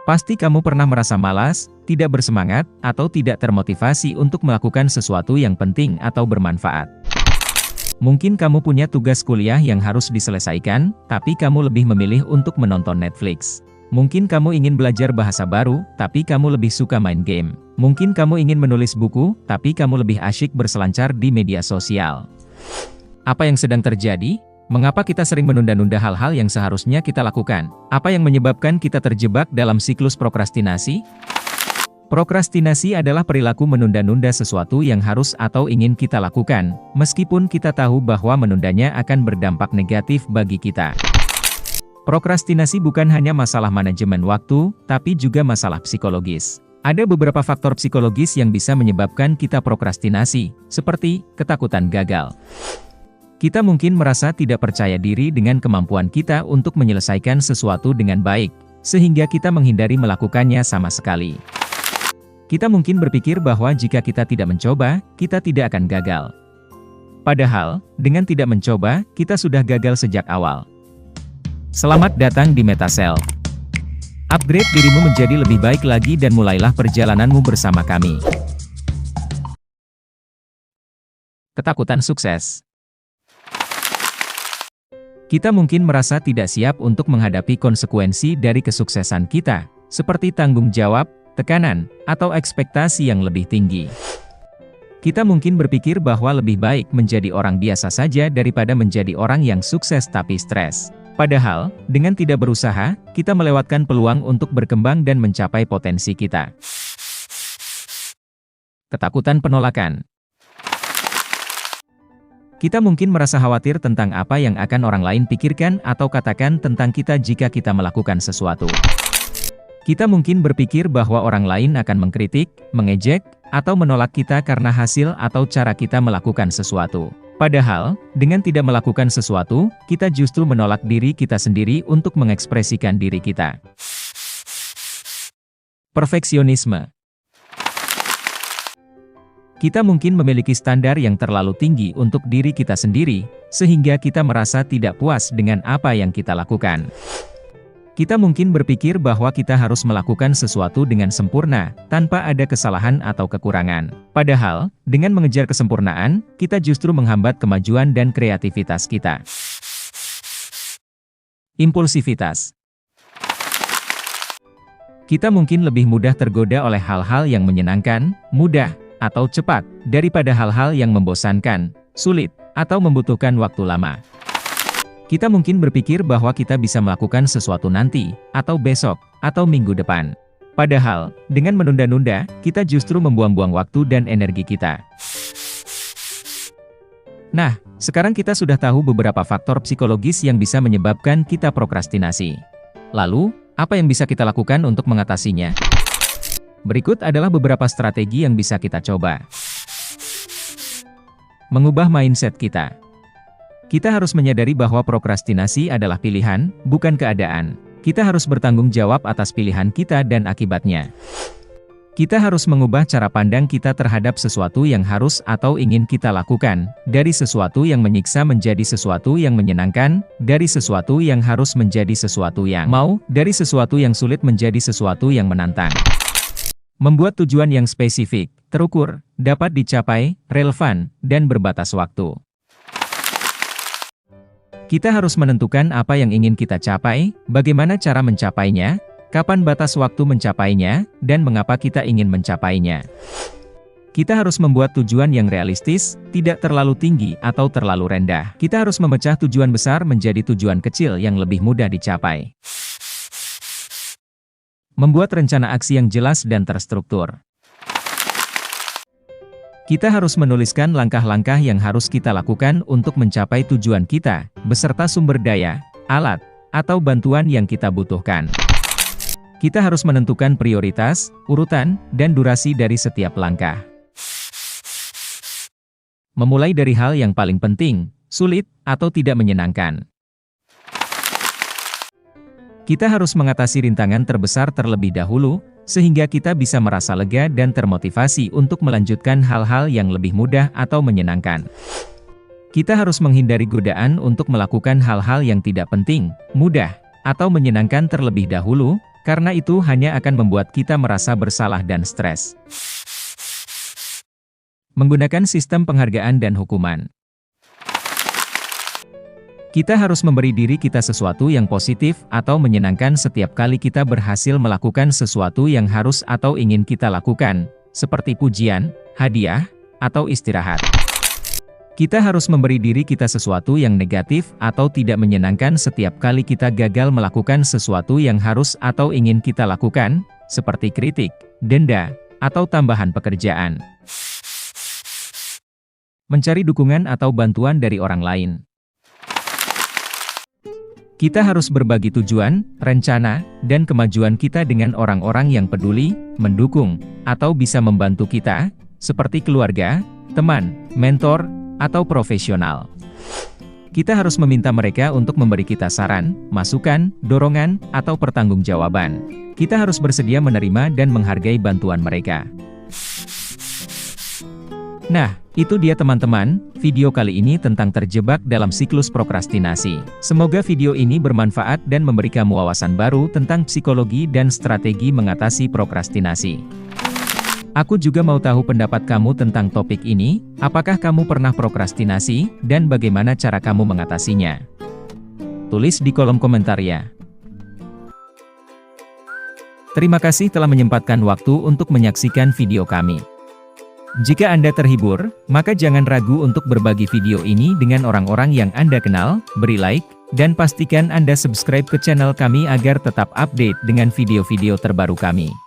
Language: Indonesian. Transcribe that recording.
Pasti kamu pernah merasa malas, tidak bersemangat, atau tidak termotivasi untuk melakukan sesuatu yang penting atau bermanfaat. Mungkin kamu punya tugas kuliah yang harus diselesaikan, tapi kamu lebih memilih untuk menonton Netflix. Mungkin kamu ingin belajar bahasa baru, tapi kamu lebih suka main game. Mungkin kamu ingin menulis buku, tapi kamu lebih asyik berselancar di media sosial. Apa yang sedang terjadi? Mengapa kita sering menunda-nunda hal-hal yang seharusnya kita lakukan? Apa yang menyebabkan kita terjebak dalam siklus prokrastinasi? Prokrastinasi adalah perilaku menunda-nunda sesuatu yang harus atau ingin kita lakukan, meskipun kita tahu bahwa menundanya akan berdampak negatif bagi kita. Prokrastinasi bukan hanya masalah manajemen waktu, tapi juga masalah psikologis. Ada beberapa faktor psikologis yang bisa menyebabkan kita prokrastinasi, seperti ketakutan gagal. Kita mungkin merasa tidak percaya diri dengan kemampuan kita untuk menyelesaikan sesuatu dengan baik, sehingga kita menghindari melakukannya sama sekali. Kita mungkin berpikir bahwa jika kita tidak mencoba, kita tidak akan gagal. Padahal, dengan tidak mencoba, kita sudah gagal sejak awal. Selamat datang di Metasel. Upgrade dirimu menjadi lebih baik lagi dan mulailah perjalananmu bersama kami. Ketakutan sukses. Kita mungkin merasa tidak siap untuk menghadapi konsekuensi dari kesuksesan kita, seperti tanggung jawab, tekanan, atau ekspektasi yang lebih tinggi. Kita mungkin berpikir bahwa lebih baik menjadi orang biasa saja daripada menjadi orang yang sukses tapi stres. Padahal, dengan tidak berusaha, kita melewatkan peluang untuk berkembang dan mencapai potensi kita. Ketakutan penolakan. Kita mungkin merasa khawatir tentang apa yang akan orang lain pikirkan atau katakan tentang kita jika kita melakukan sesuatu. Kita mungkin berpikir bahwa orang lain akan mengkritik, mengejek, atau menolak kita karena hasil atau cara kita melakukan sesuatu. Padahal, dengan tidak melakukan sesuatu, kita justru menolak diri kita sendiri untuk mengekspresikan diri kita. Perfeksionisme. Kita mungkin memiliki standar yang terlalu tinggi untuk diri kita sendiri, sehingga kita merasa tidak puas dengan apa yang kita lakukan. Kita mungkin berpikir bahwa kita harus melakukan sesuatu dengan sempurna, tanpa ada kesalahan atau kekurangan. Padahal, dengan mengejar kesempurnaan, kita justru menghambat kemajuan dan kreativitas kita. Impulsivitas. Kita mungkin lebih mudah tergoda oleh hal-hal yang menyenangkan, mudah, atau cepat, daripada hal-hal yang membosankan, sulit, atau membutuhkan waktu lama. Kita mungkin berpikir bahwa kita bisa melakukan sesuatu nanti, atau besok, atau minggu depan. Padahal, dengan menunda-nunda, kita justru membuang-buang waktu dan energi kita. Nah, sekarang kita sudah tahu beberapa faktor psikologis yang bisa menyebabkan kita prokrastinasi. Lalu, apa yang bisa kita lakukan untuk mengatasinya? Berikut adalah beberapa strategi yang bisa kita coba. Mengubah mindset kita. Kita harus menyadari bahwa prokrastinasi adalah pilihan, bukan keadaan. Kita harus bertanggung jawab atas pilihan kita dan akibatnya. Kita harus mengubah cara pandang kita terhadap sesuatu yang harus atau ingin kita lakukan, dari sesuatu yang menyiksa menjadi sesuatu yang menyenangkan, dari sesuatu yang harus menjadi sesuatu yang mau, dari sesuatu yang sulit menjadi sesuatu yang menantang. Membuat tujuan yang spesifik, terukur, dapat dicapai, relevan, dan berbatas waktu. Kita harus menentukan apa yang ingin kita capai, bagaimana cara mencapainya, kapan batas waktu mencapainya, dan mengapa kita ingin mencapainya. Kita harus membuat tujuan yang realistis, tidak terlalu tinggi atau terlalu rendah. Kita harus memecah tujuan besar menjadi tujuan kecil yang lebih mudah dicapai. Membuat rencana aksi yang jelas dan terstruktur. Kita harus menuliskan langkah-langkah yang harus kita lakukan untuk mencapai tujuan kita, beserta sumber daya, alat, atau bantuan yang kita butuhkan. Kita harus menentukan prioritas, urutan, dan durasi dari setiap langkah. Memulai dari hal yang paling penting, sulit, atau tidak menyenangkan. Kita harus mengatasi rintangan terbesar terlebih dahulu, sehingga kita bisa merasa lega dan termotivasi untuk melanjutkan hal-hal yang lebih mudah atau menyenangkan. Kita harus menghindari godaan untuk melakukan hal-hal yang tidak penting, mudah, atau menyenangkan terlebih dahulu, Karena itu hanya akan membuat kita merasa bersalah dan stres. Menggunakan sistem penghargaan dan hukuman. Kita harus memberi diri kita sesuatu yang positif atau menyenangkan setiap kali kita berhasil melakukan sesuatu yang harus atau ingin kita lakukan, seperti pujian, hadiah, atau istirahat. Kita harus memberi diri kita sesuatu yang negatif atau tidak menyenangkan setiap kali kita gagal melakukan sesuatu yang harus atau ingin kita lakukan, seperti kritik, denda, atau tambahan pekerjaan. Mencari dukungan atau bantuan dari orang lain. Kita harus berbagi tujuan, rencana, dan kemajuan kita dengan orang-orang yang peduli, mendukung, atau bisa membantu kita, seperti keluarga, teman, mentor, atau profesional. Kita harus meminta mereka untuk memberi kita saran, masukan, dorongan, atau pertanggungjawaban. Kita harus bersedia menerima dan menghargai bantuan mereka. Nah, itu dia teman-teman, video kali ini tentang terjebak dalam siklus prokrastinasi. Semoga video ini bermanfaat dan memberi kamu wawasan baru tentang psikologi dan strategi mengatasi prokrastinasi. Aku juga mau tahu pendapat kamu tentang topik ini, apakah kamu pernah prokrastinasi, dan bagaimana cara kamu mengatasinya? Tulis di kolom komentar ya. Terima kasih telah menyempatkan waktu untuk menyaksikan video kami. Jika Anda terhibur, maka jangan ragu untuk berbagi video ini dengan orang-orang yang Anda kenal, beri like, dan pastikan Anda subscribe ke channel kami agar tetap update dengan video-video terbaru kami.